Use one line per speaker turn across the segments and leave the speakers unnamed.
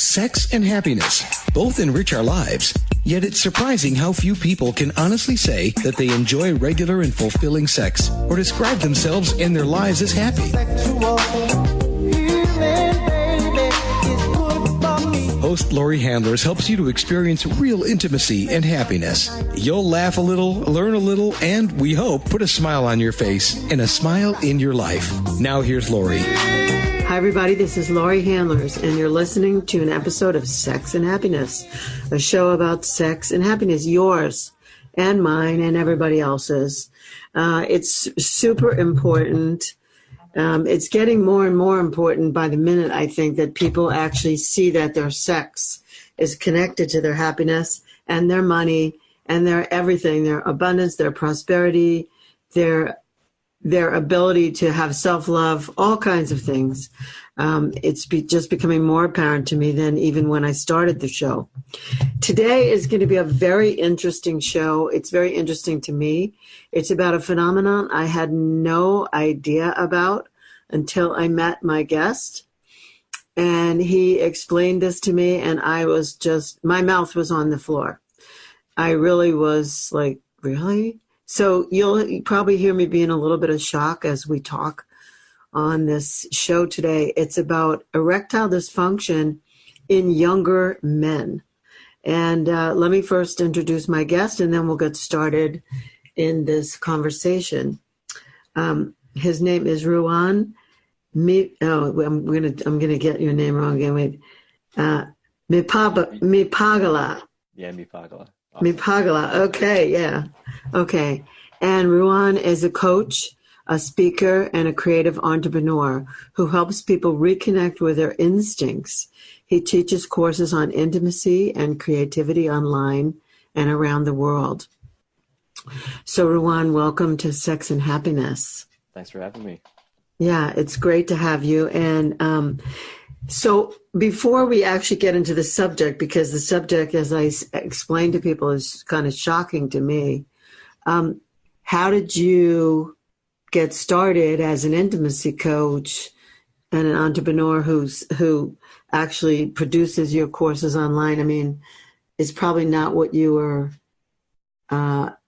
Sex and happiness both enrich our lives, yet it's surprising how few people can honestly say that they enjoy regular and fulfilling sex or describe themselves and their lives as happy. Host Lori Handlers helps you to experience real intimacy and happiness. You'll laugh a little, learn a little, and we hope put a smile on your face and a smile in your life. Now here's Lori.
Hi, everybody. This is Lori Handlers, and you're listening to an episode of Sex and Happiness, a show about sex and happiness, yours and mine and everybody else's. It's super important. It's getting more and more important by the minute, I think, that people actually see that their sex is connected to their happiness and their money and their everything, their abundance, their prosperity, their ability to have self-love, all kinds of things. It's just becoming more apparent to me than even when I started the show. Today is going to be a very interesting show. It's very interesting to me. It's about a phenomenon I had no idea about until I met my guest. And he explained this to me, and I was just, my mouth was on the floor. I really was like, really? So you'll probably hear me be in a little bit of shock as we talk on this show today. It's about erectile dysfunction in younger men. And let me first introduce my guest, and then we'll get started in this conversation. His name is Ruwan. I'm gonna get your name wrong again. Wait, Mipagala.
Yeah, Mipagala. Awesome.
Mipagala. Okay, yeah. Okay. And Ruwan is a coach, a speaker, and a creative entrepreneur who helps people reconnect with their instincts. He teaches courses on intimacy and creativity online and around the world. So, Ruwan, welcome to Sex and Happiness.
Thanks for having me.
Yeah, it's great to have you. And so before we actually get into the subject, because the subject, as I explained to people, is kind of shocking to me, how did you get started as an intimacy coach and an entrepreneur who actually produces your courses online? I mean, it's probably not what you were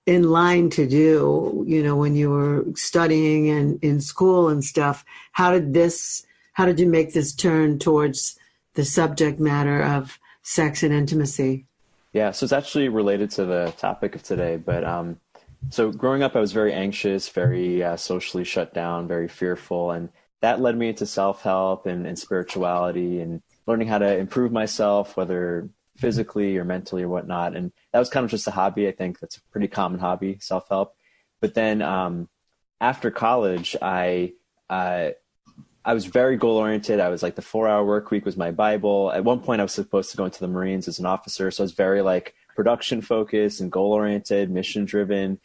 in line to do, you know, when you were studying and in school and stuff. How did you make this turn towards the subject matter of sex and intimacy?
Yeah, so it's actually related to the topic of today, but so growing up, I was very anxious, very socially shut down, very fearful, and that led me into self-help and spirituality and learning how to improve myself, whether physically or mentally or whatnot. And that was kind of just a hobby. I think that's a pretty common hobby, self-help. But then after college, I was very goal-oriented. I was like, the 4-hour work week was my Bible. At one point, I was supposed to go into the Marines as an officer. So I was very like production-focused and goal-oriented, mission-driven.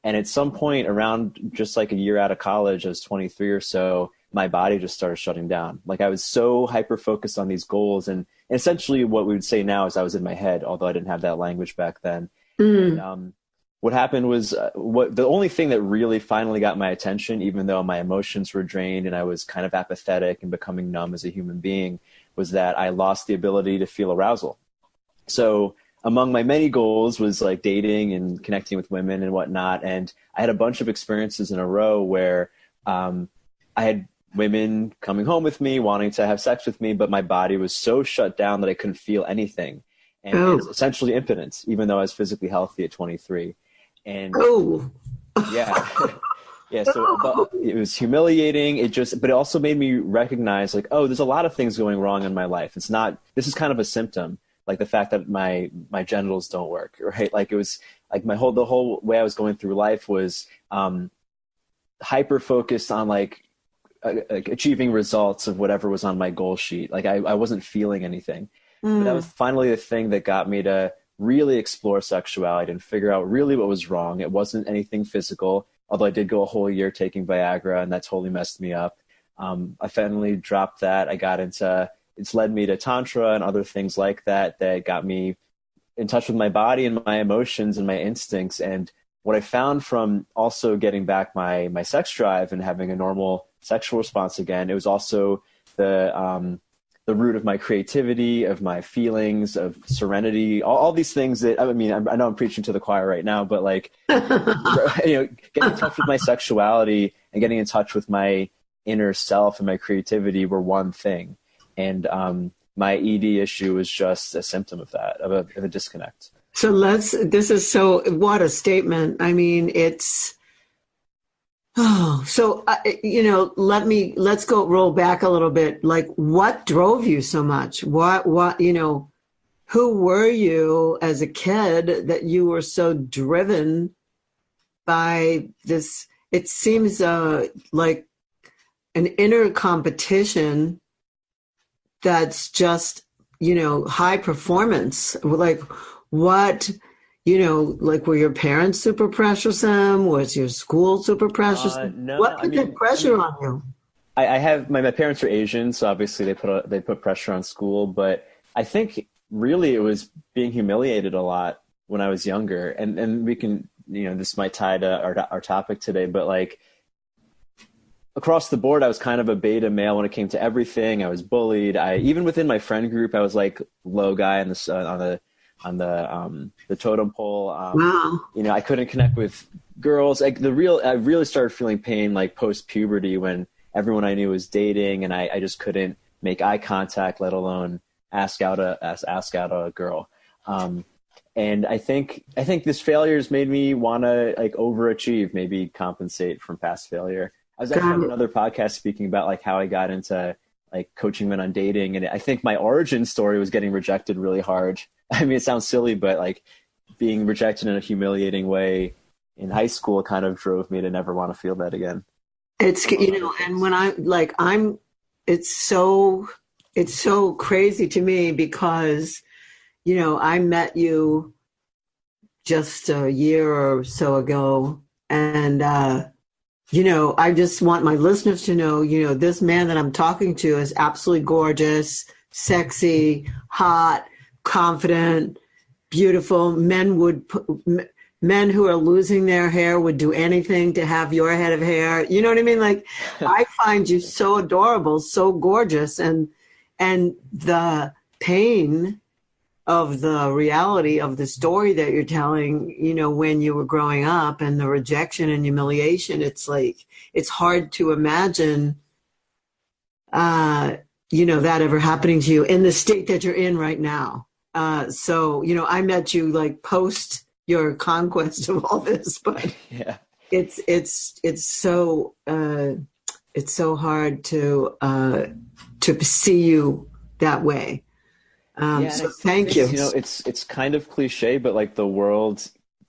And at some point around just like a year out of college, I was 23 or so, my body just started shutting down. Like I was so hyper-focused on these goals. And essentially what we would say now is I was in my head, although I didn't have that language back then. And, what happened was the only thing that really finally got my attention, even though my emotions were drained and I was kind of apathetic and becoming numb as a human being, was that I lost the ability to feel arousal. So among my many goals was like dating and connecting with women and whatnot. And I had a bunch of experiences in a row where I had women coming home with me, wanting to have sex with me, but my body was so shut down that I couldn't feel anything. And it was essentially impotence, even though I was physically healthy at 23. And yeah, yeah. So it was humiliating. But it also made me recognize like, oh, there's a lot of things going wrong in my life. This is kind of a symptom, like the fact that my genitals don't work, right? Like it was like the whole way I was going through life was hyper focused on like achieving results of whatever was on my goal sheet. Like I wasn't feeling anything. But that was finally the thing that got me to really explore sexuality and figure out really what was wrong. It wasn't anything physical, although I did go a whole year taking Viagra, and that totally messed me up. I finally dropped that. It's led me to Tantra and other things like that got me in touch with my body and my emotions and my instincts. And what I found from also getting back my sex drive and having a normal sexual response again, it was also the the root of my creativity, of my feelings, of serenity, all these things that, I mean, I know I'm preaching to the choir right now, but like, getting in touch with my sexuality and getting in touch with my inner self and my creativity were one thing. And my ED issue was just a symptom of that, of a disconnect.
So what a statement. I mean, let's go roll back a little bit. Like, what drove you so much? Who were you as a kid that you were so driven by this? It seems like an inner competition that's just, high performance. Like, what, like, were your parents super pressuresome? Was your school super pressuresome?
No,
what put that pressure on you?
I have my parents are Asian, so obviously they put pressure on school. But I think really it was being humiliated a lot when I was younger, and we can, this might tie to our topic today, but like, across the board, I was kind of a beta male when it came to everything. I was bullied. Even within my friend group, I was like low guy on the totem pole.
Wow.
I couldn't connect with girls. Like I really started feeling pain like post puberty when everyone I knew was dating, and I just couldn't make eye contact, let alone ask out a girl. And I think this failure has made me want to like overachieve, maybe compensate from past failure. I was actually on another podcast speaking about like how I got into like coaching men on dating. And I think my origin story was getting rejected really hard. I mean, it sounds silly, but like being rejected in a humiliating way in high school kind of drove me to never want to feel that again.
It's, and when it's so crazy to me because, I met you just a year or so ago, and, I just want my listeners to know, this man that I'm talking to is absolutely gorgeous, sexy, hot, confident, beautiful. Men who are losing their hair would do anything to have your head of hair. You know what I mean? Like, I find you so adorable, so gorgeous. And the pain of the reality of the story that you're telling, when you were growing up, and the rejection and humiliation, it's like, it's hard to imagine, that ever happening to you in the state that you're in right now. So, I met you like post your conquest of all this, but
yeah,
it's so hard to see you that way. So thank you.
It's kind of cliche, but like the world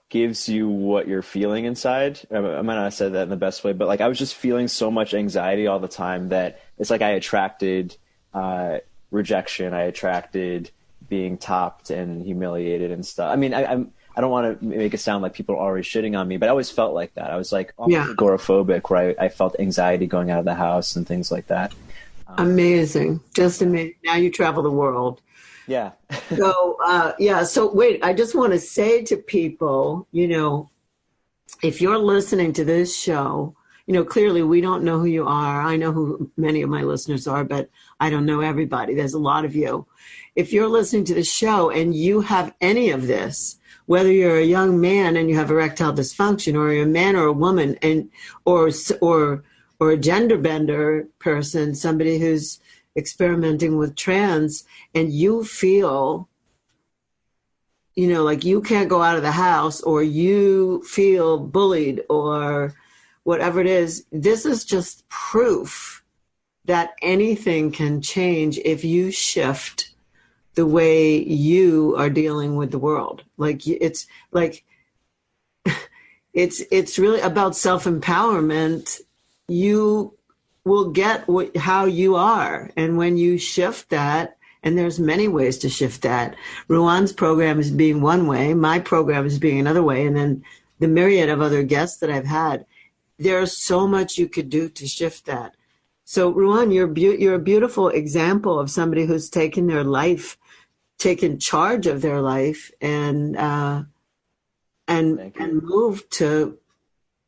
gives you what you're feeling inside. I might not have said that in the best way, but like I was just feeling so much anxiety all the time that it's like I attracted rejection. I attracted being topped and humiliated and stuff. I mean, I don't want to make it sound like people are always shitting on me, but I always felt like that. I was like almost agoraphobic, where I felt anxiety going out of the house and things like that.
Amazing. Just amazing. Now you travel the world.
Yeah.
So wait, I just want to say to people, if you're listening to this show, clearly we don't know who you are. I know who many of my listeners are, but I don't know everybody. There's a lot of you. If you're listening to the show and you have any of this, whether you're a young man and you have erectile dysfunction, or you're a man or a woman, and or a gender bender person, somebody who's experimenting with trans, and you feel, like you can't go out of the house, or you feel bullied, or whatever it is, this is just proof that anything can change if you shift the way you are dealing with the world. Like, it's like, it's really about self-empowerment. You will get how you are. And when you shift that, and there's many ways to shift that. Ruan's program is being one way. My program is being another way. And then the myriad of other guests that I've had, there's so much you could do to shift that. So Ruan, you're a beautiful example of somebody who's taken charge of their life and moved to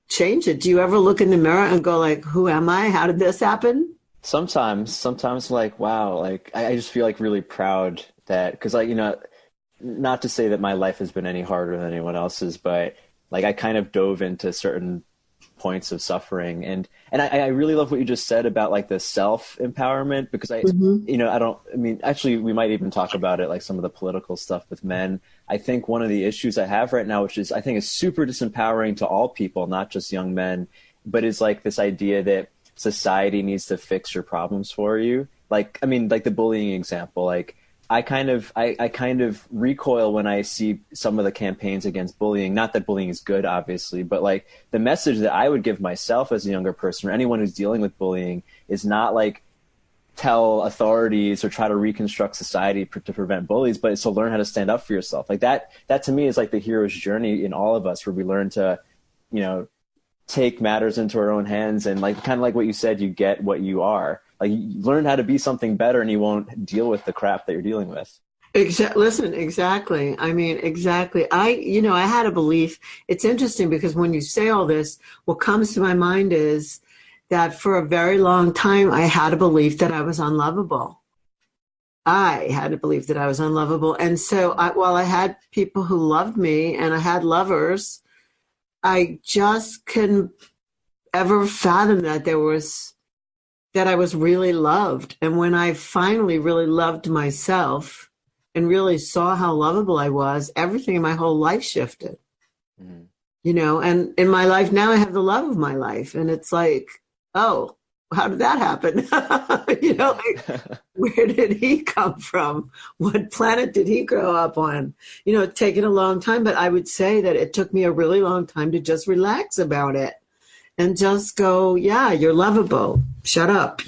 change it. Do you ever look in the mirror and go like, who am I? How did this happen?
Sometimes like, wow, like I just feel like really proud that, because like, not to say that my life has been any harder than anyone else's, but like I kind of dove into certain points of suffering, and I really love what you just said about like the self empowerment, because actually we might even talk about it, like some of the political stuff with men. I think one of the issues I have right now, which is I think is super disempowering to all people, not just young men, but is like this idea that society needs to fix your problems for you. Like, I mean, like the bullying example, like I kind of recoil when I see some of the campaigns against bullying. Not that bullying is good, obviously, but like the message that I would give myself as a younger person, or anyone who's dealing with bullying, is not like tell authorities or try to reconstruct society to prevent bullies, but it's to learn how to stand up for yourself. Like that to me is like the hero's journey in all of us, where we learn to, take matters into our own hands, and like kind of like what you said, you get what you are. Like you learn how to be something better, and you won't deal with the crap that you're dealing with.
Listen, exactly. I mean, exactly. I had a belief. It's interesting because when you say all this, what comes to my mind is that for a very long time, I had a belief that I was unlovable. And so while I had people who loved me and I had lovers, I just couldn't ever fathom that I was really loved. And when I finally really loved myself and really saw how lovable I was, everything in my whole life shifted. Mm-hmm. And in my life now, I have the love of my life. And it's like, oh, how did that happen? Like, where did he come from? What planet did he grow up on? It's taken a long time, but I would say that it took me a really long time to just relax about it and just go, yeah, you're lovable. Shut up,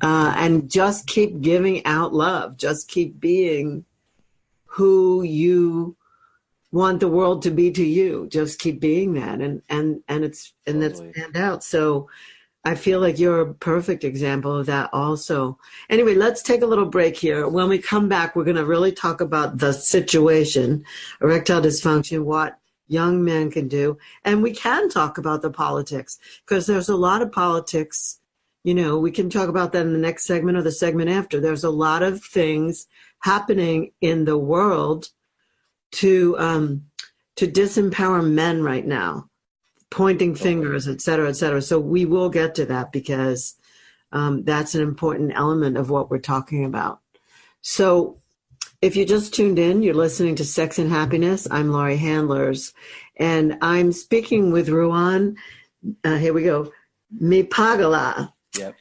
and just keep giving out love. Just keep being who you want the world to be to you. Just keep being that, and that's stand out. So I feel like you're a perfect example of that also. Anyway, let's take a little break here. When we come back, we're going to really talk about the situation, erectile dysfunction, what young men can do. And we can talk about the politics, because there's a lot of politics. We can talk about that in the next segment or the segment after. There's a lot of things happening in the world to disempower men right now, pointing fingers, et cetera, et cetera. So we will get to that, because that's an important element of what we're talking about. So if you just tuned in, you're listening to Sex and Happiness. I'm Laurie Handlers, and I'm speaking with Ruan. Here we go. Mipagala.
Yep.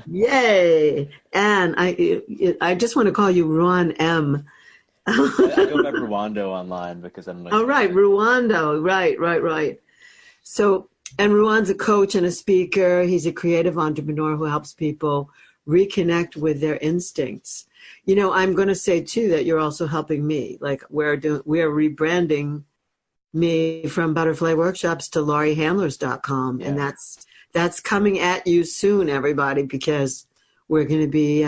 Yay. And I just want to call you Ruan M.
I go by Ruando online because I'm like...
Oh, right. Ruando. Right. So, and Ruan's a coach and a speaker. He's a creative entrepreneur who helps people reconnect with their instincts. I'm going to say too that you're also helping me. Like we're rebranding me from Butterfly Workshops to lauriehandlers.com. Yeah. And that's coming at you soon, everybody, because we're going to be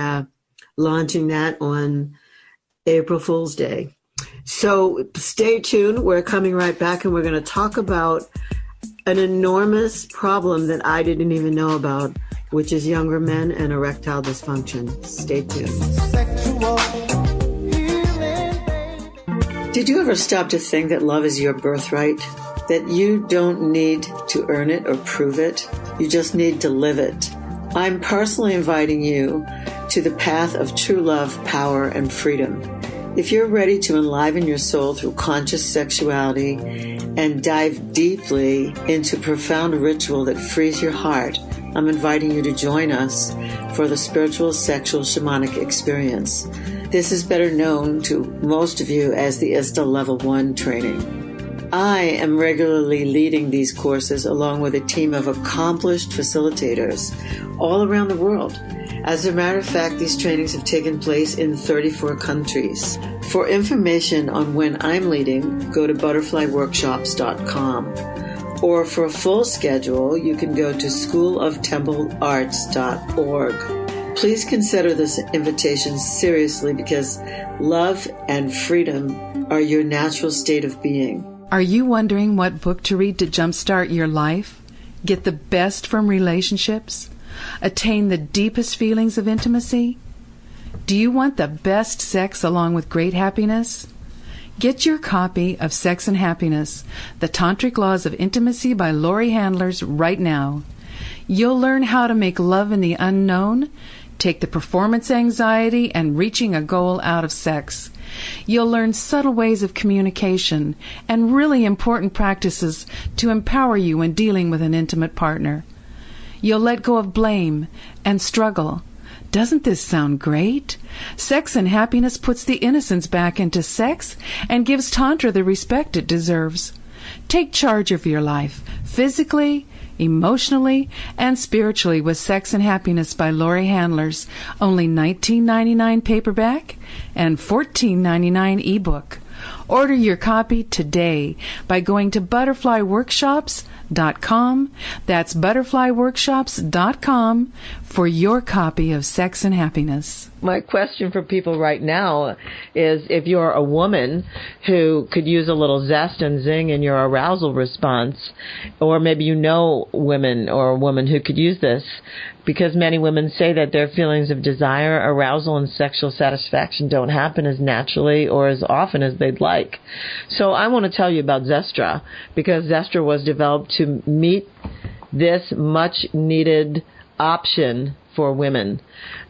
launching that on April Fool's Day. So stay tuned. We're coming right back, and we're going to talk about an enormous problem that I didn't even know about, which is younger men and erectile dysfunction. Stay tuned. Did you ever stop to think that love is your birthright? That you don't need to earn it or prove it? You just need to live it. I'm personally inviting you to the path of true love, power, and freedom. If you're ready to enliven your soul through conscious sexuality and dive deeply into profound ritual that frees your heart, I'm inviting you to join us for the spiritual sexual shamanic experience. This is better known to most of you as the ISTA Level 1 training. I am regularly leading these courses along with a team of accomplished facilitators all around the world. As a matter of fact, these trainings have taken place in 34 countries. For information on when I'm leading, go to butterflyworkshops.com. Or for a full schedule, you can go to schooloftemplearts.org. Please consider this invitation seriously, because love and freedom are your natural state of being.
Are you wondering what book to read to jumpstart your life? Get the best from relationships? attain the deepest feelings of intimacy? Do you want the best sex along with great happiness? Get your copy of Sex and Happiness, The Tantric Laws of Intimacy by Laurie Handlers right now. You'll learn how to make love in the unknown, take the performance anxiety and reaching a goal out of sex. You'll learn subtle ways of communication and really important practices to empower you when dealing with an intimate partner. You'll let go of blame and struggle. Doesn't this sound great? Sex and Happiness puts the innocence back into sex and gives Tantra the respect it deserves. Take charge of your life, physically, emotionally, and spiritually with Sex and Happiness by Laurie Handlers. Only $19.99 paperback and $14.99 ebook. Order your copy today by going to butterflyworkshops.com. That's butterflyworkshops.com for your copy of Sex and Happiness.
My question for people right now is, if you're a woman who could use a little zest and zing in your arousal response, or maybe you know women or a woman who could use this, because many women say that their feelings of desire, arousal, and sexual satisfaction don't happen as naturally or as often as they'd like. So I want to tell you about Zestra, because Zestra was developed to meet this much-needed option for women.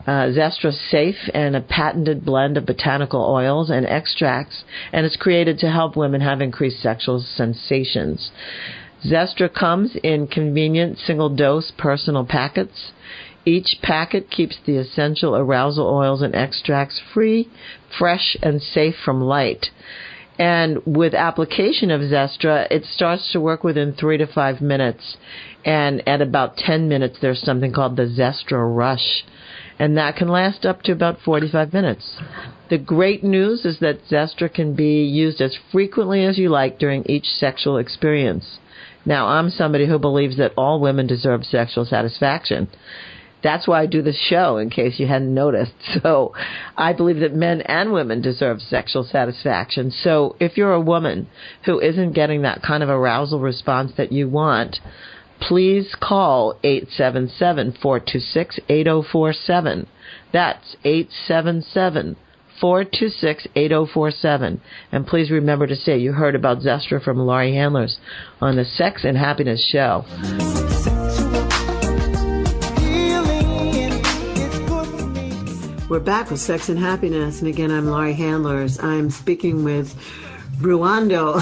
Zestra's safe and a patented blend of botanical oils and extracts, and it's created to help women have increased sexual sensations. Zestra comes in convenient single-dose personal packets. Each packet keeps the essential arousal oils and extracts free, fresh, and safe from light. And with application of Zestra, it starts to work within 3 to 5 minutes. And at about 10 minutes, there's something called the Zestra Rush. And that can last up to about 45 minutes. The great news is that Zestra can be used as frequently as you like during each sexual experience. Now, I'm somebody who believes that all women deserve sexual satisfaction. That's why I do this show, in case you hadn't noticed. So I believe that men and women deserve sexual satisfaction. So if you're a woman who isn't getting that kind of arousal response that you want, please call 877-426-8047. That's 877-426-8047. And please remember to say you heard about Zestra from Laurie Handlers on the Sex and Happiness Show. We're back with Sex and Happiness, and again, I'm Laurie Handlers. I'm speaking with Ruando,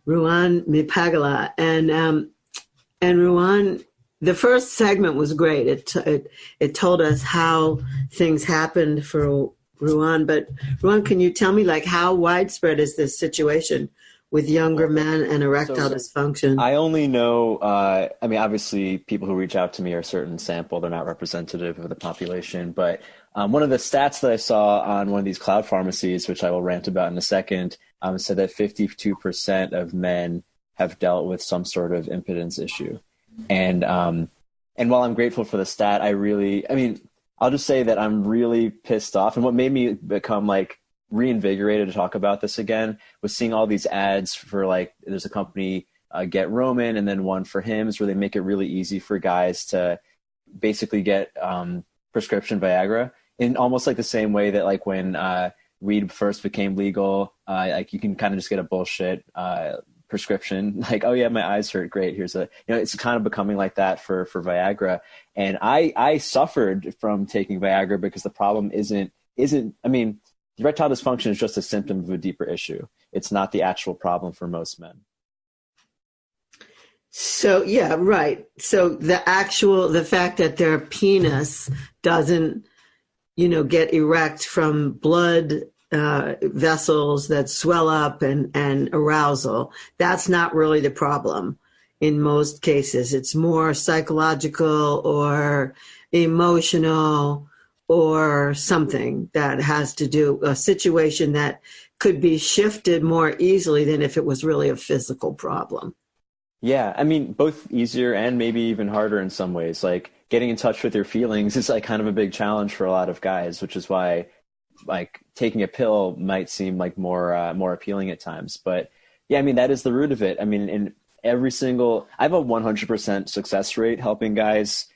Ruan Mipagala, and Ruan. The first segment was great. It told us how things happened for Ruan. But Ruan, can you tell me, like, how widespread is this situation with younger men and erectile dysfunction?
I only know, obviously people who reach out to me are a certain sample. They're not representative of the population. But one of the stats that I saw on one of these cloud pharmacies, which I will rant about in a second, said that 52% of men have dealt with some sort of impotence issue. And while I'm grateful for the stat, I'll just say that I'm really pissed off. And what made me become reinvigorated to talk about this again was seeing all these ads for there's a company, Get Roman, and then one for Hims, where they make it really easy for guys to basically get prescription Viagra in almost the same way that when weed first became legal, you can kind of just get a bullshit prescription, oh yeah, my eyes hurt, great, here's it's kind of becoming like that for Viagra. And I suffered from taking Viagra because the problem isn't erectile dysfunction is just a symptom of a deeper issue. It's not the actual problem for most men.
So, yeah, right. So the fact that their penis doesn't, get erect from blood vessels that swell up and arousal, that's not really the problem in most cases. It's more psychological or emotional or something that has to do a situation that could be shifted more easily than if it was really a physical problem.
Yeah, both easier and maybe even harder in some ways. Getting in touch with your feelings is kind of a big challenge for a lot of guys, which is why taking a pill might seem more appealing at times. But yeah, that is the root of it. And I have a 100% success rate helping guys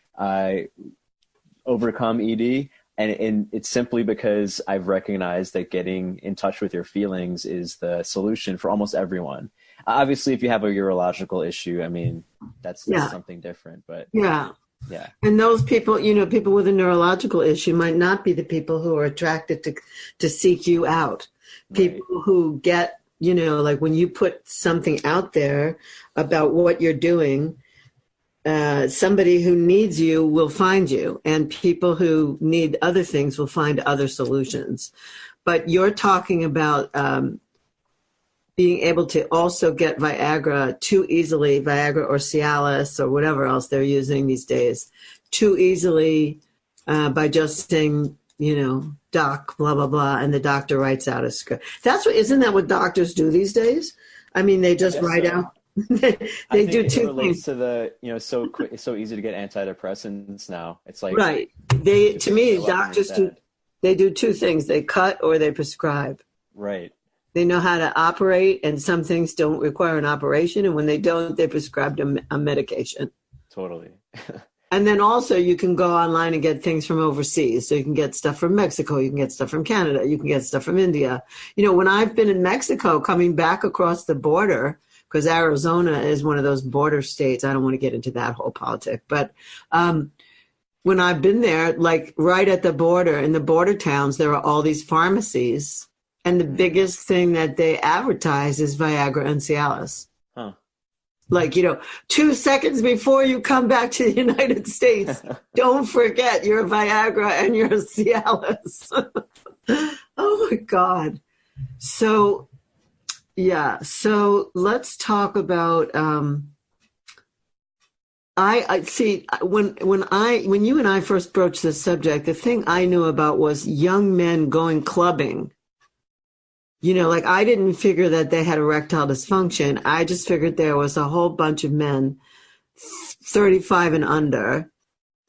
overcome ED. And it's simply because I've recognized that getting in touch with your feelings is the solution for almost everyone. Obviously, if you have a urological issue, I mean, that's something different. But
yeah.
And
those people, people with a neurological issue might not be the people who are attracted to seek you out. People who get, like when you put something out there about what you're doing, somebody who needs you will find you, and people who need other things will find other solutions. But you're talking about being able to also get Viagra too easily, Viagra or Cialis or whatever else they're using these days, too easily by just saying, doc, blah, blah, blah, and the doctor writes out a script. Isn't that what doctors do these days? I mean, they just write out. they do two things.
To the it's so easy to get antidepressants now. It's like
right. To me, doctors do two things: they cut or they prescribe.
Right.
They know how to operate, and some things don't require an operation, and when they don't, they prescribe a medication.
Totally.
And then also you can go online and get things from overseas. So you can get stuff from Mexico, you can get stuff from Canada, you can get stuff from India. When I've been in Mexico, coming back across the border, because Arizona is one of those border states. I don't want to get into that whole politic, but when I've been there, like right at the border, in the border towns, there are all these pharmacies, and the biggest thing that they advertise is Viagra and Cialis.
Huh.
Like, 2 seconds before you come back to the United States, don't forget your Viagra and your Cialis. Oh my God. So, yeah. So let's talk about, I see when you and I first broached this subject, the thing I knew about was young men going clubbing. Like I didn't figure that they had erectile dysfunction. I just figured there was a whole bunch of men 35 and under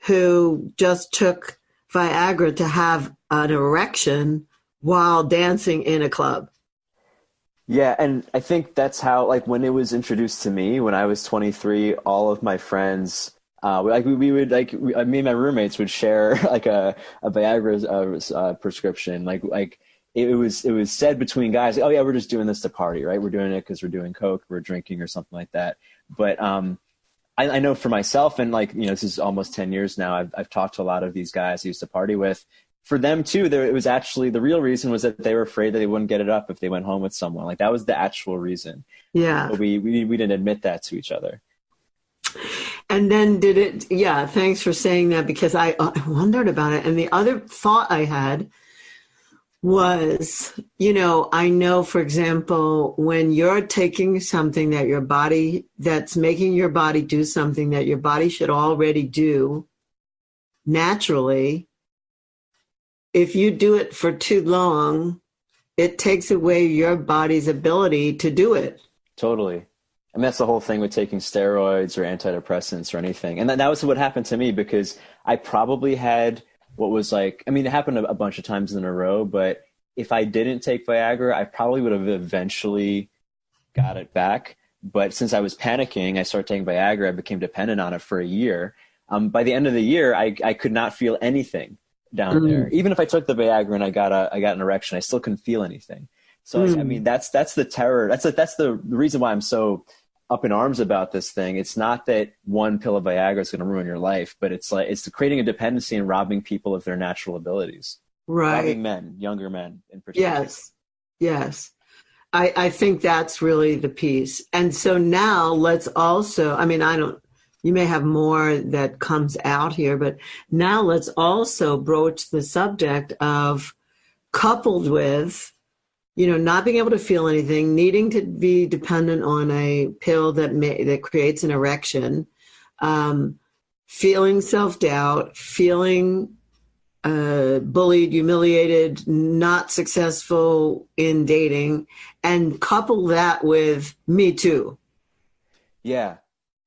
who just took Viagra to have an erection while dancing in a club.
Yeah, and I think that's how, like, when it was introduced to me when I was 23, all of my friends, me and my roommates would share like a Viagra prescription, like. It was said between guys, oh yeah, we're just doing this to party, right? We're doing it because we're doing coke, we're drinking or something like that. But I know for myself, and this is almost 10 years now, I've talked to a lot of these guys I used to party with. For them too, it was actually, the real reason was that they were afraid that they wouldn't get it up if they went home with someone. Like that was the actual reason.
Yeah.
But we didn't admit that to each other.
And then thanks for saying that, because I wondered about it. And the other thought I had was, I know, for example, when you're taking something that's making your body do something that your body should already do naturally, if you do it for too long, it takes away your body's ability to do it.
Totally. I mean, that's the whole thing with taking steroids or antidepressants or anything. And that was what happened to me, because I probably had it happened a bunch of times in a row, but if I didn't take Viagra, I probably would have eventually got it back. But since I was panicking, I started taking Viagra. I became dependent on it for a year. By the end of the year, I could not feel anything down there. Even if I took the Viagra and I got an erection, I still couldn't feel anything. So that's the terror. That's the reason why I'm so up in arms about this thing. It's not that one pill of Viagra is going to ruin your life, but it's creating a dependency and robbing people of their natural abilities.
Right.
Robbing men, younger men in particular.
Yes. I think that's really the piece. And so now let's also, you may have more that comes out here, but now let's also broach the subject of, coupled with, not being able to feel anything, needing to be dependent on a pill that creates an erection, feeling self-doubt, feeling bullied, humiliated, not successful in dating, and couple that with Me Too.
Yeah.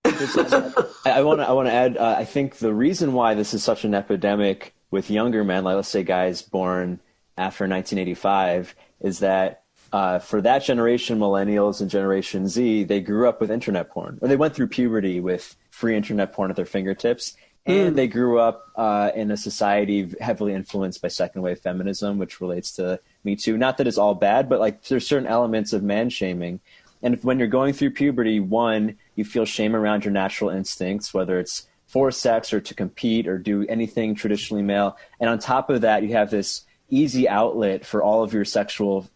I want to add, I think the reason why this is such an epidemic with younger men, like let's say guys born after 1985, is that for that generation, millennials and Generation Z, they grew up with internet porn, or they went through puberty with free internet porn at their fingertips. And they grew up in a society heavily influenced by second wave feminism, which relates to Me Too. Not that it's all bad, but like there's certain elements of man shaming. And when you're going through puberty, one, you feel shame around your natural instincts, whether it's for sex or to compete or do anything traditionally male. And on top of that, you have this easy outlet for all of your sexual,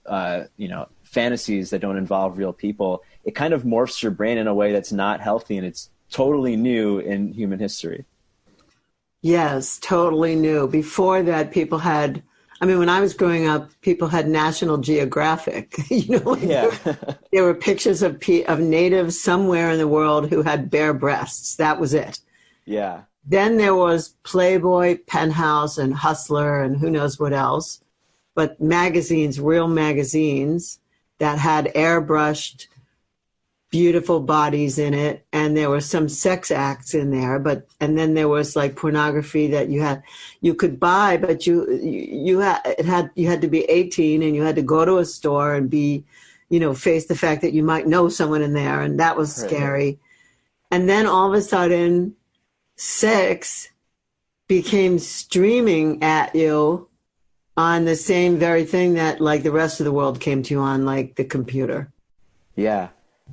fantasies that don't involve real people. It kind of morphs your brain in a way that's not healthy, and it's totally new in human history.
Yes, totally new. Before that, people had, when I was growing up, people had National Geographic. There were pictures of natives somewhere in the world who had bare breasts. That was it.
Yeah.
Then there was Playboy, Penthouse, and Hustler, and who knows what else. But magazines, real magazines that had airbrushed beautiful bodies in it, and there were some sex acts in there, and then there was like pornography that you could buy, but you had to be 18, and you had to go to a store and be, face the fact that you might know someone in there, and that was scary. And then all of a sudden, sex became streaming at you on the same very thing that like the rest of the world came to you on, like the computer.
Yeah.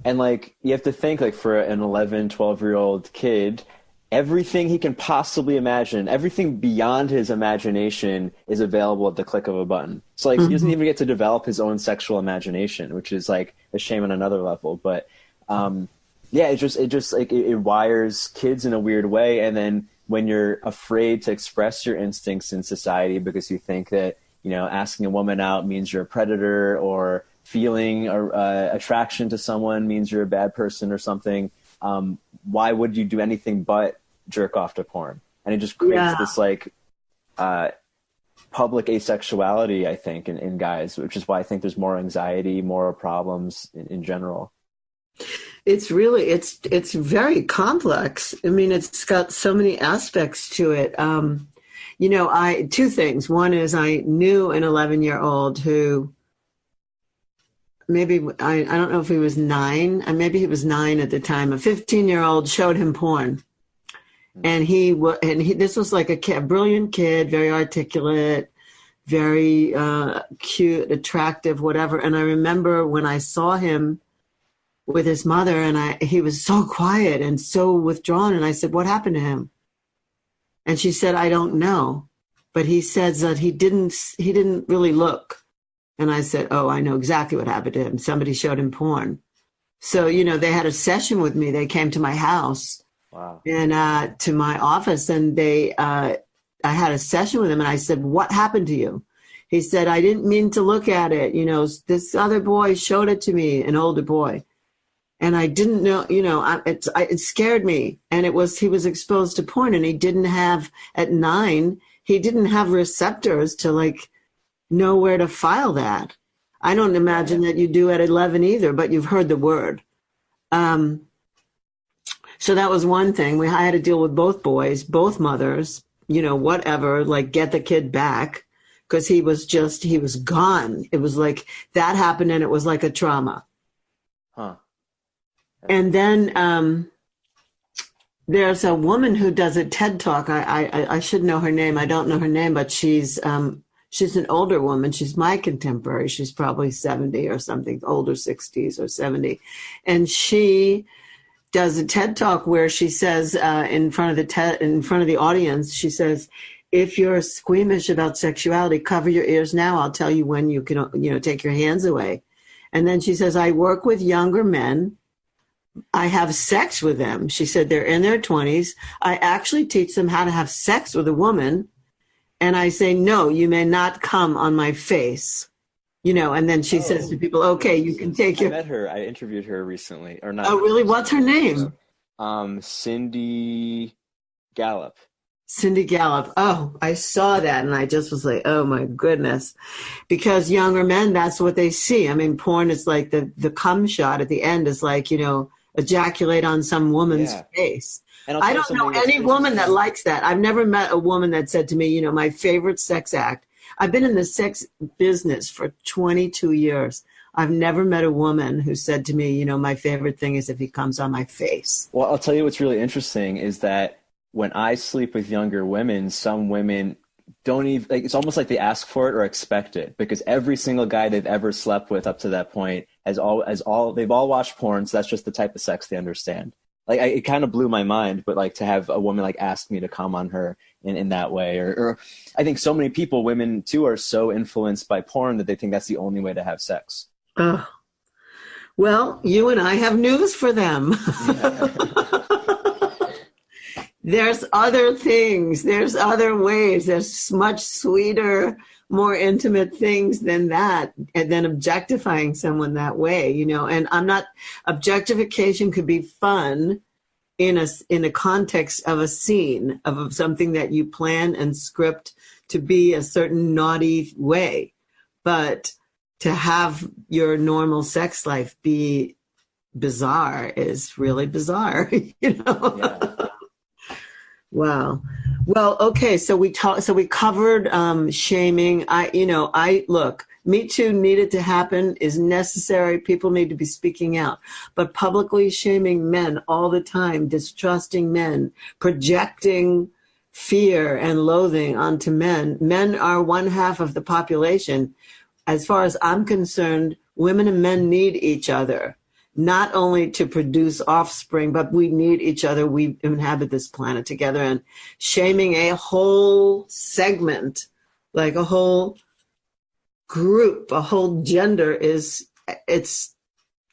And like, you have to think, like, for an 11, 12-year-old kid, everything he can possibly imagine, everything beyond his imagination is available at the click of a button. So like, he doesn't even get to develop his own sexual imagination, which is like a shame on another level. But it wires kids in a weird way. And then when you're afraid to express your instincts in society because you think that, asking a woman out means you're a predator, or feeling attraction to someone means you're a bad person or something, why would you do anything but jerk off to porn? And it just creates this like public asexuality, I think, in guys, which is why I think there's more anxiety, more problems in general.
It's really, it's very complex. It's got so many aspects to it. Two things. One is I knew an 11-year-old who, maybe, I don't know if he was 9, and maybe he was 9 at the time. A 15-year-old showed him porn. And this was like a brilliant kid, very articulate, very cute, attractive, whatever. And I remember when I saw him with his mother, and he was so quiet and so withdrawn. And I said, "What happened to him?" And she said, "I don't know, but he says that he didn't really look." And I said, "Oh, I know exactly what happened to him. Somebody showed him porn." So, they had a session with me. They came to my house.
Wow.
And to my office, and I had a session with him, and I said, "What happened to you?" He said, "I didn't mean to look at it. This other boy showed it to me, an older boy. And I didn't know, it scared me." And he was exposed to porn, and he didn't have, at 9, he didn't have receptors to like know where to file that. I don't imagine that you do at 11 either, but you've heard the word. So that was one thing. I had to deal with both boys, both mothers, whatever, like get the kid back, because he was gone. It was like that happened, and it was like a trauma.
Huh.
And then there's a woman who does a TED Talk. I should know her name. I don't know her name, but she's an older woman. She's my contemporary. She's probably 70 or something, older 60s or 70. And she does a TED Talk where she says in front of the audience, she says, "If you're squeamish about sexuality, cover your ears now. I'll tell you when you can, take your hands away." And then she says, "I work with younger men. I have sex with them." She said they're in their 20s. "I actually teach them how to have sex with a woman. And I say, 'No, you may not come on my face.'" And then she says to people, "Okay, you can take your..."
I met her. I interviewed her recently. Or not.
Oh, really? What's her name?
Cindy Gallup.
Cindy Gallup. Oh, I saw that, and I just was like, oh my goodness. Because younger men, that's what they see. Porn is like the cum shot at the end is like, ejaculate on some woman's face. I don't know any woman that likes that. I've never met a woman that said to me, my favorite sex act. I've been in the sex business for 22 years. I've never met a woman who said to me, my favorite thing is if he comes on my face.
Well, I'll tell you what's really interesting is that when I sleep with younger women, some women don't even, like, it's almost like they ask for it or expect it, because every single guy they've ever slept with up to that point they've all watched porn. So that's just the type of sex they understand. Like, it kind of blew my mind, but like to have a woman like ask me to come on her in that way, or I think so many people, women too, are so influenced by porn that they think that's the only way to have sex.
Oh, well, you and I have news for them.
Yeah.
There's other things. There's other ways. There's much sweeter, more intimate things than that, and then objectifying someone that way, and objectification could be fun in a context of a scene, of something that you plan and script to be a certain naughty way. But to have your normal sex life be bizarre is really bizarre,
Yeah.
Wow. Well, okay. So we covered shaming. Look, Me Too needed to happen, is necessary. People need to be speaking out. But publicly shaming men all the time, distrusting men, projecting fear and loathing onto men. Men are one half of the population. As far as I'm concerned, women and men need each other. Not only to produce offspring, but we need each other. We inhabit this planet together, and shaming a whole segment, like a whole group, a whole gender it's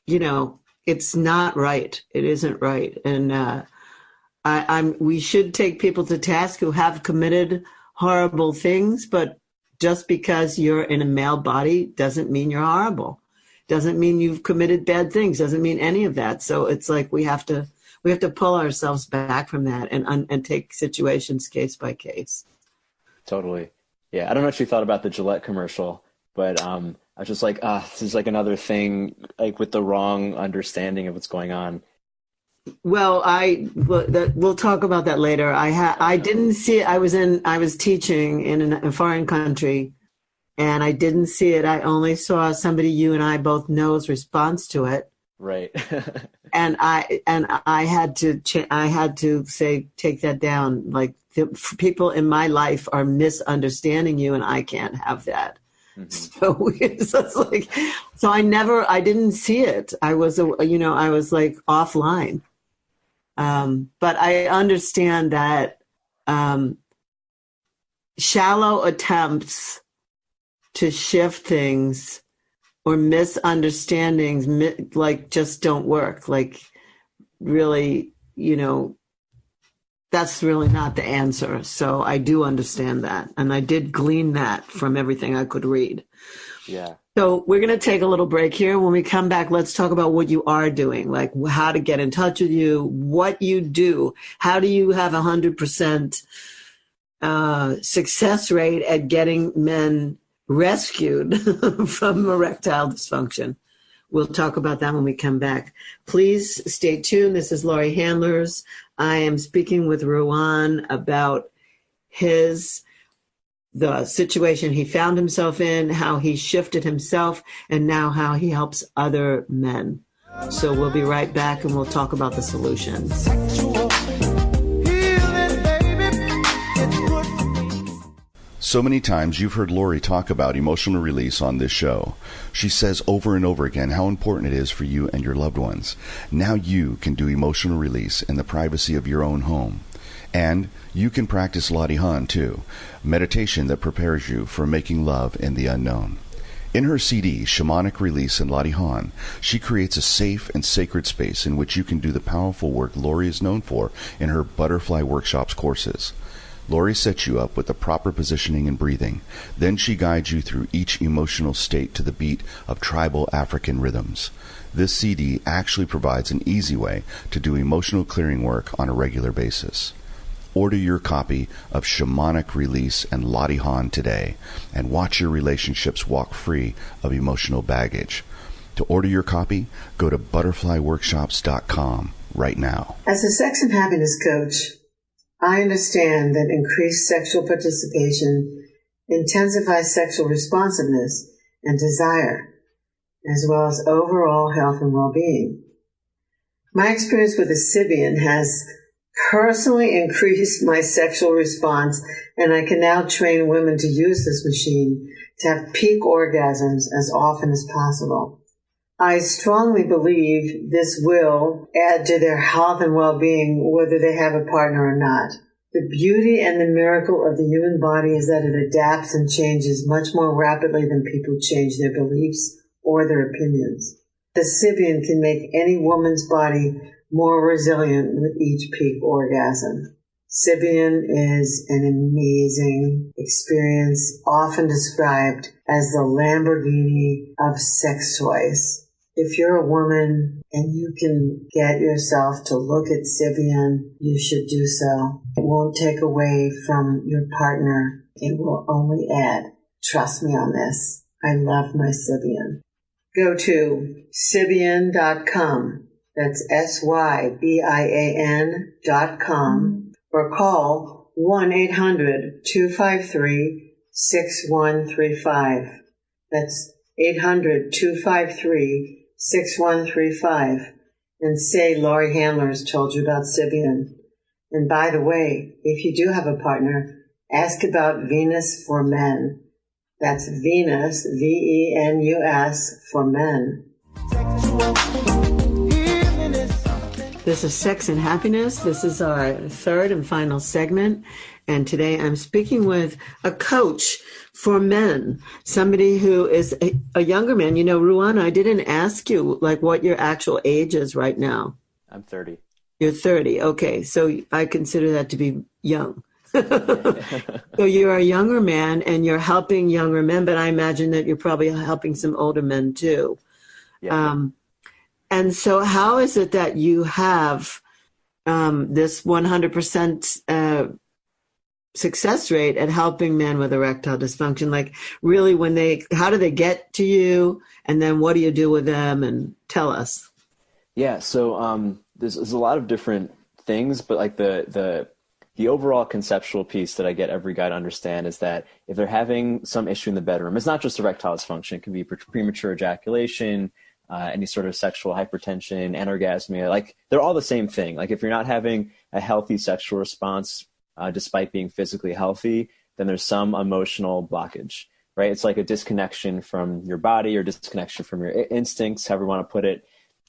not right. It isn't right. And we should take people to task who have committed horrible things, but just because you're in a male body doesn't mean you're horrible. Doesn't mean you've committed bad things. Doesn't mean any of that. So it's like we have to pull ourselves back from that and take situations case by case.
Totally. Yeah. I don't know if you thought about the Gillette commercial, but I was just like, this is like another thing, like with the wrong understanding of what's going on.
Well, we'll talk about that later. I didn't see it. I was teaching in a foreign country, and I didn't see it. I only saw somebody you and I both know's response to it.
Right.
and I had to say, take that down. Like, the people in my life are misunderstanding you, and I can't have that. Mm-hmm. So I didn't see it. I was like offline. But I understand that shallow attempts to shift things or misunderstandings just don't work. Like, really, that's really not the answer. So I do understand that. And I did glean that from everything I could read.
Yeah.
So we're going to take a little break here. When we come back, let's talk about what you are doing, like how to get in touch with you, what you do. How do you have 100% success rate at getting men rescued from erectile dysfunction? We'll talk about that when we come back. Please stay tuned. This is Laurie Handlers. I am speaking with Ruwan about the situation he found himself in, how he shifted himself, and now how he helps other men. So we'll be right back, and we'll talk about the solutions.
So many times you've heard Laurie talk about emotional release on this show. She says over and over again how important it is for you and your loved ones. Now you can do emotional release in the privacy of your own home. And you can practice Lottie Han too, meditation that prepares you for making love in the unknown. In her CD, Shamanic Release and Lottie Han, she creates a safe and sacred space in which you can do the powerful work Laurie is known for in her Butterfly Workshops courses. Laurie sets you up with the proper positioning and breathing. Then she guides you through each emotional state to the beat of tribal African rhythms. This CD actually provides an easy way to do emotional clearing work on a regular basis. Order your copy of Shamanic Release and Lottie Han today and watch your relationships walk free of emotional baggage. To order your copy, go to butterflyworkshops.com right now.
As a sex and happiness coach, I understand that increased sexual participation intensifies sexual responsiveness and desire. as well as overall health and well-being. My experience with the Sybian has personally increased my sexual response, and I can now train women to use this machine to have peak orgasms as often as possible. I strongly believe this will add to their health and well-being whether they have a partner or not. The beauty and the miracle of the human body is that it adapts and changes much more rapidly than people change their beliefs or their opinions. The Sybian can make any woman's body more resilient with each peak orgasm. Sybian is an amazing experience, often described as the Lamborghini of sex toys. If you're a woman and you can get yourself to look at Sybian, you should do so. It won't take away from your partner. It will only add. Trust me on this. I love my Sybian. Go to Sybian.com. That's SYBIAN.com, or call 1-800-253-6135. That's 800-253-6135. And say Laurie Handlers told you about Sybian. And by the way, if you do have a partner, ask about Venus for Men. That's Venus, Venus, for men. This is Sex and Happiness. This is our third and final segment. And today I'm speaking with a coach for men, somebody who is a younger man. You know, Ruana, I didn't ask you like what your actual age is right now.
I'm 30.
You're 30. Okay. So I consider that to be young. So you're a younger man and you're helping younger men, but I imagine that you're probably helping some older men too.
Yeah.
And so how is it that you have this 100% success rate at helping men with erectile dysfunction? Like really how do they get to you? And then what do you do with them? And tell us.
Yeah. So there's a lot of different things, but like the overall conceptual piece that I get every guy to understand is that if they're having some issue in the bedroom, it's not just erectile dysfunction. It can be premature ejaculation, any sort of sexual hypertension, anorgasmia. Like they're all the same thing. Like if you're not having a healthy sexual response despite being physically healthy, then there's some emotional blockage, right? It's like a disconnection from your body or disconnection from your instincts, however you want to put it.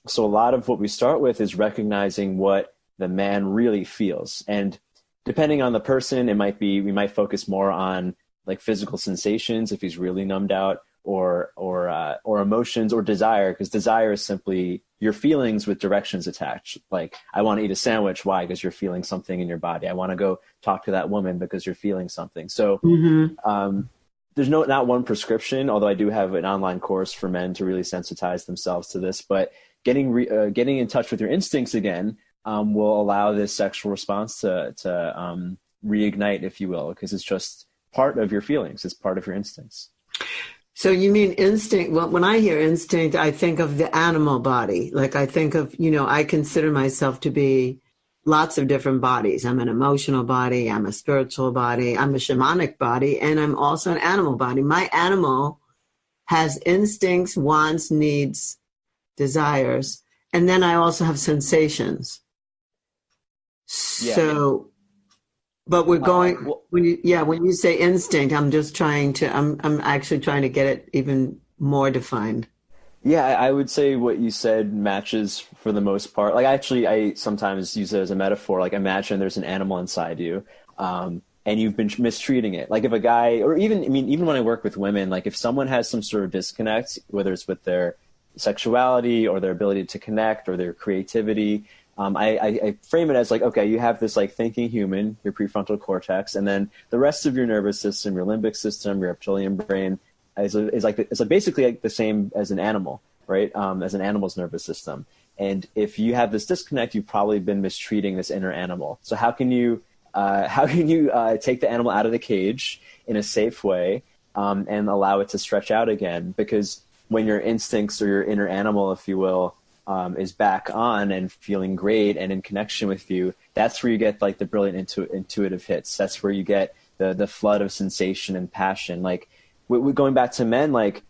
So a lot of what we start with is recognizing what the man really feels. And depending on the person, we might focus more on like physical sensations if he's really numbed out, or emotions or desire, because desire is simply your feelings with directions attached. Like, I want to eat a sandwich. Why? Because you're feeling something in your body. I want to go talk to that woman because you're feeling something. So there's not one prescription, although I do have an online course for men to really sensitize themselves to this. But getting in touch with your instincts again will allow this sexual response to reignite, if you will, because it's just part of your feelings. It's part of your instincts.
So you mean instinct? Well, when I hear instinct, I think of the animal body. Like I think of, I consider myself to be lots of different bodies. I'm an emotional body. I'm a spiritual body. I'm a shamanic body. And I'm also an animal body. My animal has instincts, wants, needs, desires. And then I also have sensations. So, but we're going, when you say instinct, I'm actually trying to get it even more defined.
Yeah, I would say what you said matches for the most part. Like I sometimes use it as a metaphor. Like imagine there's an animal inside you, and you've been mistreating it. Like if a guy, or even when I work with women, like if someone has some sort of disconnect, whether it's with their sexuality or their ability to connect or their creativity, I frame it as like, okay, you have this like thinking human, your prefrontal cortex, and then the rest of your nervous system, your limbic system, your reptilian brain is basically like the same as an animal, right? As an animal's nervous system. And if you have this disconnect, you've probably been mistreating this inner animal. So how can you take the animal out of the cage in a safe way and allow it to stretch out again? Because when your instincts or your inner animal, if you will, is back on and feeling great and in connection with you, that's where you get like the brilliant intuitive hits. That's where you get the flood of sensation and passion. Like going back to men, like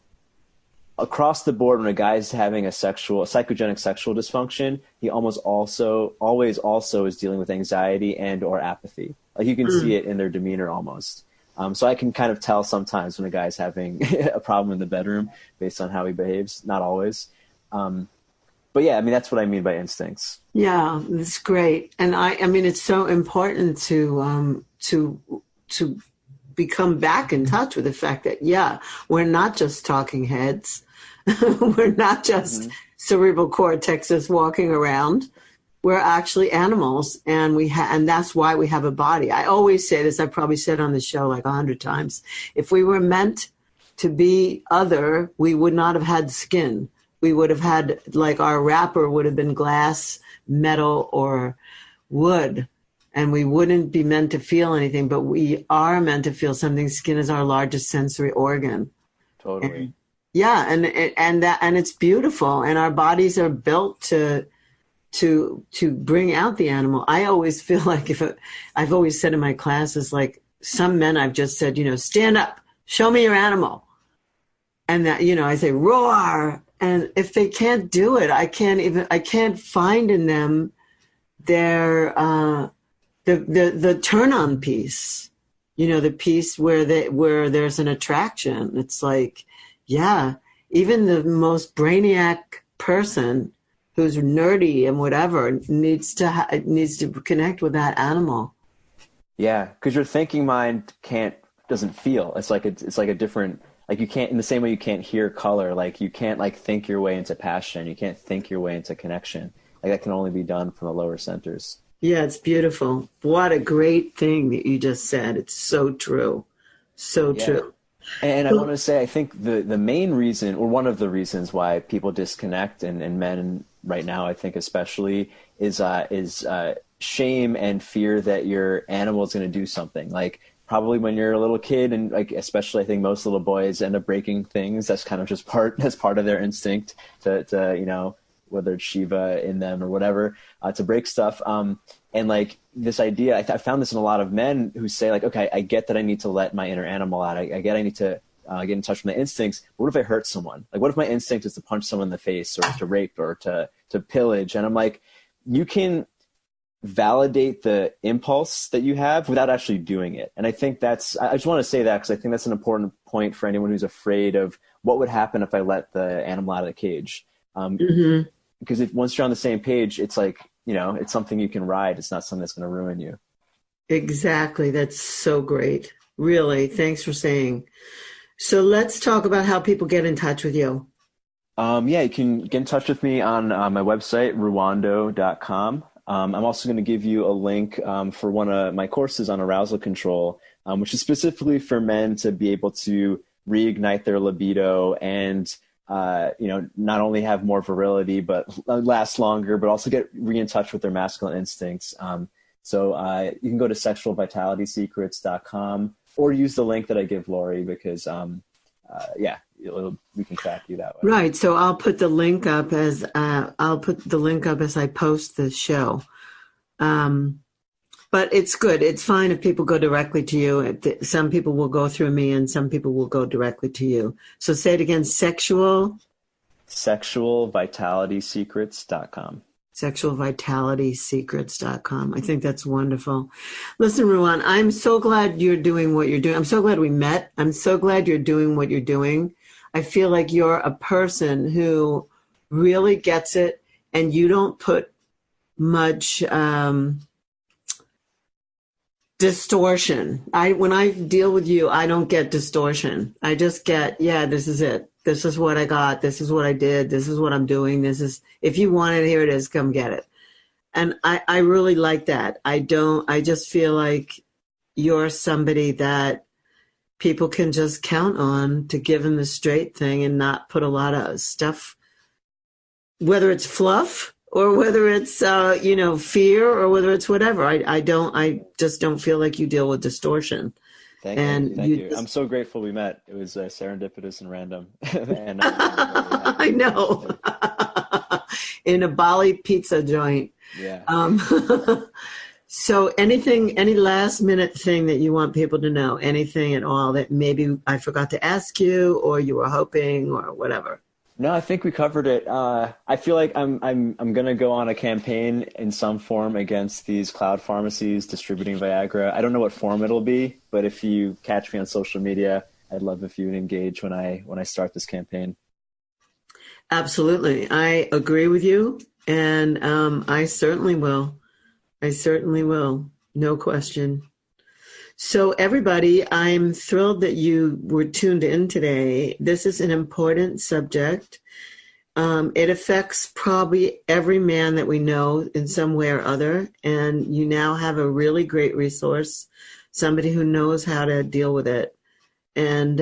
across the board, when a guy's having a psychogenic sexual dysfunction, he always also is dealing with anxiety and or apathy. Like you can see it in their demeanor almost. So I can kind of tell sometimes when a guy's having a problem in the bedroom based on how he behaves. Not always. But yeah, I mean, that's what I mean by instincts.
Yeah, that's great. And I mean, it's so important to become back in touch with the fact that, yeah, we're not just talking heads. We're not just cerebral cortexes walking around. We're actually animals, and and that's why we have a body. I always say this. I probably said on the show like 100 times. If we were meant to be other, we would not have had skin. We would have had, like, our wrapper would have been glass, metal, or wood, and we wouldn't be meant to feel anything, but we are meant to feel something. Skin is our largest sensory organ.
Totally.
Yeah, and it's beautiful, and our bodies are built to bring out the animal. I always feel like I've always said in my classes, like, some men I've just said, stand up, show me your animal. And that, I say, roar. And if they can't do it, I can't find in them their, the turn on piece, the piece where there's an attraction. It's like, yeah, even the most brainiac person who's nerdy and whatever needs to connect with that animal.
Yeah, because your thinking mind doesn't feel. It's like a different, like, you can't, in the same way you can't hear color, like you can't like think your way into passion. You can't think your way into connection. Like that can only be done from the lower centers. Yeah,
it's beautiful. What a great thing that you just said. It's so true. So true.
And I want to say, I think the main reason, or one of the reasons why people disconnect, and men right now, I think especially, is shame and fear that your animal is going to do something. Like probably when you're a little kid, and like especially I think most little boys end up breaking things. That's kind of just part of their instinct to whether it's Shiva in them or whatever, to break stuff. And like this idea, I found this in a lot of men who say like, okay, I get that I need to let my inner animal out. I get I need to get in touch with my instincts. But what if I hurt someone? Like what if my instinct is to punch someone in the face, or to rape, or to pillage? And I'm like, you can validate the impulse that you have without actually doing it. And I think I just want to say that because I think that's an important point for anyone who's afraid of what would happen if I let the animal out of the cage. Because once you're on the same page, it's like, it's something you can ride. It's not something that's going to ruin you.
Exactly. That's so great. Really. Thanks for saying. So let's talk about how people get in touch with you.
You can get in touch with me on my website, ruwando.com. I'm also going to give you a link for one of my courses on arousal control, which is specifically for men to be able to reignite their libido and not only have more virility, but last longer, but also get in touch with their masculine instincts. So you can go to sexualvitalitysecrets.com or use the link that I give Lori because, we can track you that way.
Right. So I'll put the link up as I post the show. But it's good. It's fine if people go directly to you. Some people will go through me and some people will go directly to you. So say it again,
sexualvitalitysecrets.com.
Sexualvitalitysecrets.com. I think that's wonderful. Listen, Ruwan, I'm so glad you're doing what you're doing. I'm so glad we met. I'm so glad you're doing what you're doing. I feel like you're a person who really gets it, and you don't put much distortion. When I deal with you, I don't get distortion. I just get, this is it. This is what I got. This is what I did. This is what I'm doing. This is, if you want it, here it is. Come get it. And I really like that. I just feel like you're somebody that people can just count on to give them the straight thing and not put a lot of stuff, whether it's fluff or whether it's, fear or whether it's whatever. I just don't feel like you deal with distortion.
Thank you. I'm so grateful we met. It was serendipitous and random. And
I know. In a Bali pizza joint.
Yeah.
So any last minute thing that you want people to know, anything at all that maybe I forgot to ask you or you were hoping or whatever?
No, I think we covered it. I feel like I'm going to go on a campaign in some form against these cloud pharmacies distributing Viagra. I don't know what form it'll be, but if you catch me on social media, I'd love if you would engage when I start this campaign.
Absolutely. I agree with you, and I certainly will. No question. So everybody, I'm thrilled that you were tuned in today. This is an important subject. It affects probably every man that we know in some way or other. And you now have a really great resource, somebody who knows how to deal with it. And,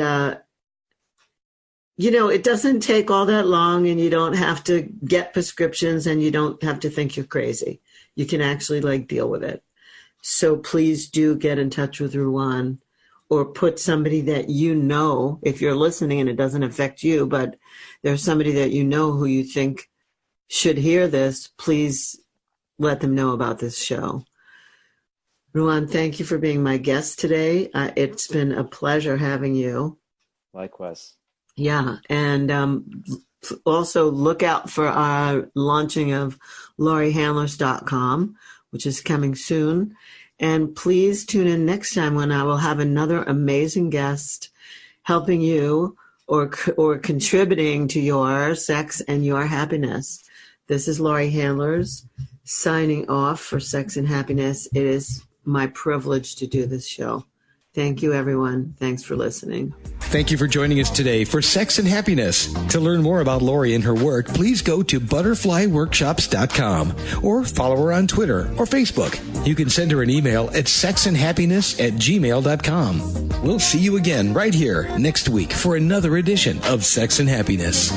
it doesn't take all that long, and you don't have to get prescriptions, and you don't have to think you're crazy. You can actually deal with it. So please do get in touch with Ruwan, or put somebody that you know, if you're listening and it doesn't affect you, but there's somebody that you know who you think should hear this, please let them know about this show. Ruwan, thank you for being my guest today. It's been a pleasure having you.
Likewise.
Yeah, and also look out for our launching of LoriHandlers.com, which is coming soon. And please tune in next time when I will have another amazing guest helping you or contributing to your sex and your happiness. This is Lori Handlers signing off for Sex and Happiness. It is my privilege to do this show. Thank you, everyone. Thanks for listening.
Thank you for joining us today for Sex and Happiness. To learn more about Lori and her work, please go to butterflyworkshops.com or follow her on Twitter or Facebook. You can send her an email at sexandhappiness@gmail.com. We'll see you again right here next week for another edition of Sex and Happiness.